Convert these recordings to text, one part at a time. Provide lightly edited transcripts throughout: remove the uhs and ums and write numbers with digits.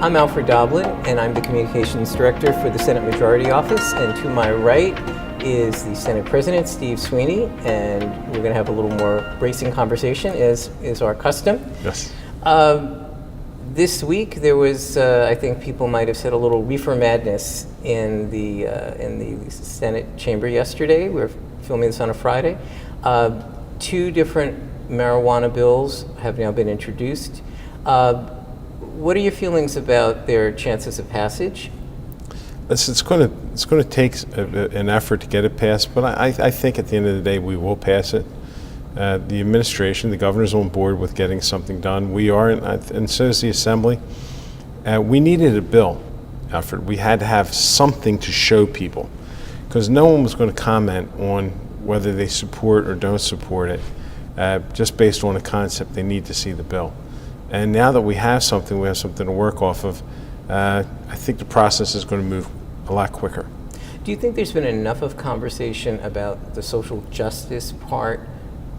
I'm Alfred Doblin, and I'm the Communications Director for the Senate Majority Office. And to my right is the Senate President, Steve Sweeney, and we're going to have a little more bracing conversation, as is our custom. Yes. This week there was, I think people might have said, a little reefer madness in the Senate chamber yesterday. We were filming this on a Friday. Two different marijuana bills have now been introduced. What are your feelings about their chances of passage? It's going to take an effort to get it passed, but I think at the end of the day we will pass it. The administration, the governor's on board with getting something done. We are, and so is the Assembly. We needed a bill, Alfred. We had to have something to show people, because no one was going to comment on whether they support or don't support it, just based on a concept. They need to see the bill. And now that we have something to work off of, I think the process is going to move a lot quicker. Do you think there's been enough of conversation about the social justice part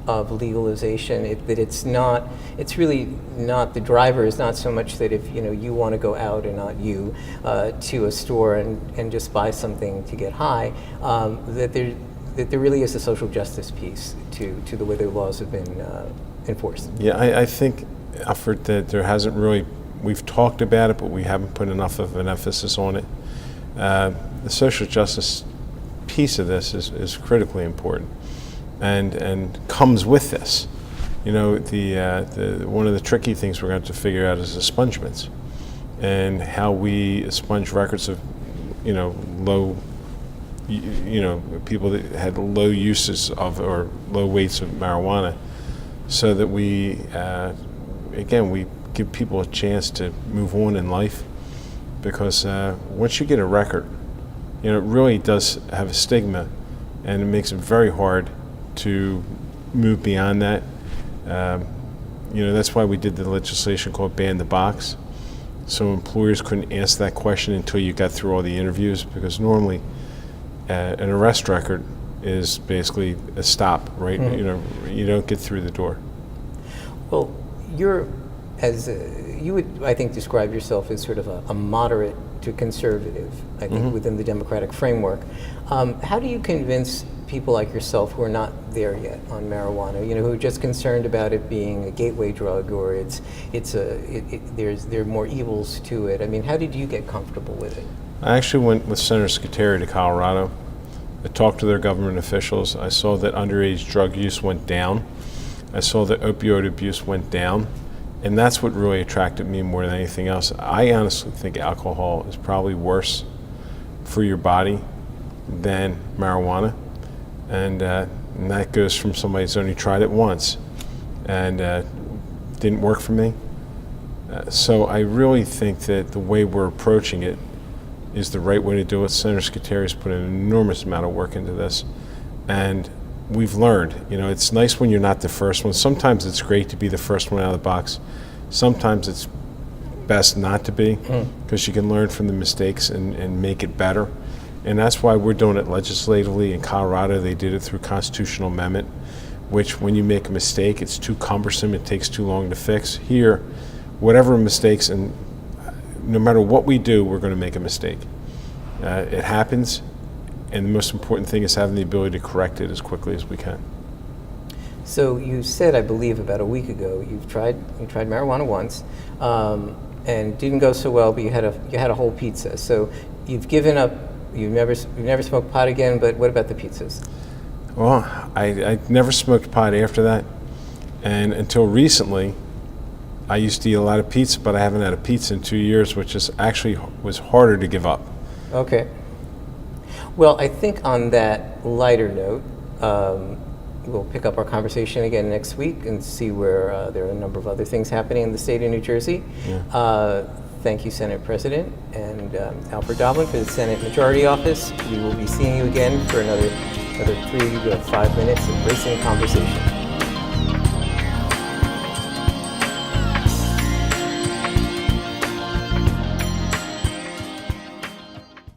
of legalization? It's really not the driver. Is not so much that if you want to go out and not you to a store and just buy something to get high, that there really is a social justice piece to the way the laws have been enforced. Yeah, I think, Alfred, that there hasn't really, we've talked about it, but we haven't put enough of an emphasis on it. The social justice piece of this is critically important, and comes with this. One of the tricky things we're going to have to figure out is expungements, and how we expunge records of low, people that had low uses of or low weights of marijuana, so that we give people a chance to move on in life, because once you get a record, it really does have a stigma, and it makes it very hard to move beyond that. That's why we did the legislation called Ban the Box, so employers couldn't ask that question until you got through all the interviews, because normally an arrest record is basically a stop, right? Mm-hmm. You don't get through the door. Well, you would, I think, describe yourself as sort of a moderate to conservative, I think, mm-hmm. within the Democratic framework. How do you convince people like yourself who are not there yet on marijuana, who are just concerned about it being a gateway drug, or there are more evils to it? I mean, how did you get comfortable with it? I actually went with Senator Scuteri to Colorado. I talked to their government officials. I saw that underage drug use went down. I saw that opioid abuse went down, and that's what really attracted me more than anything else. I honestly think alcohol is probably worse for your body than marijuana, and that goes from somebody who's only tried it once and didn't work for me. So I really think that the way we're approaching it is the right way to do it. Senator Scuteri put an enormous amount of work into this, and we've learned, it's nice when you're not the first one. Sometimes it's great to be the first one out of the box. Sometimes it's best not to be, because you can learn from the mistakes and make it better. And that's why we're doing it legislatively. In Colorado, they did it through constitutional amendment, which when you make a mistake, it's too cumbersome, it takes too long to fix. Here, whatever mistakes, and no matter what we do, we're going to make a mistake. It happens. And the most important thing is having the ability to correct it as quickly as we can. So you said, I believe, about a week ago, you tried marijuana once, and didn't go so well, but you had a whole pizza. So you've given up. You've never smoked pot again. But what about the pizzas? Well, I never smoked pot after that, and until recently, I used to eat a lot of pizza, but I haven't had a pizza in 2 years, which was harder to give up. Okay. Well, I think on that lighter note, we'll pick up our conversation again next week and see where there are a number of other things happening in the state of New Jersey. Yeah. Thank you, Senate President, and Alfred Doblin for the Senate Majority Office. We will be seeing you again for another 3 to 5 minutes of bracing conversation.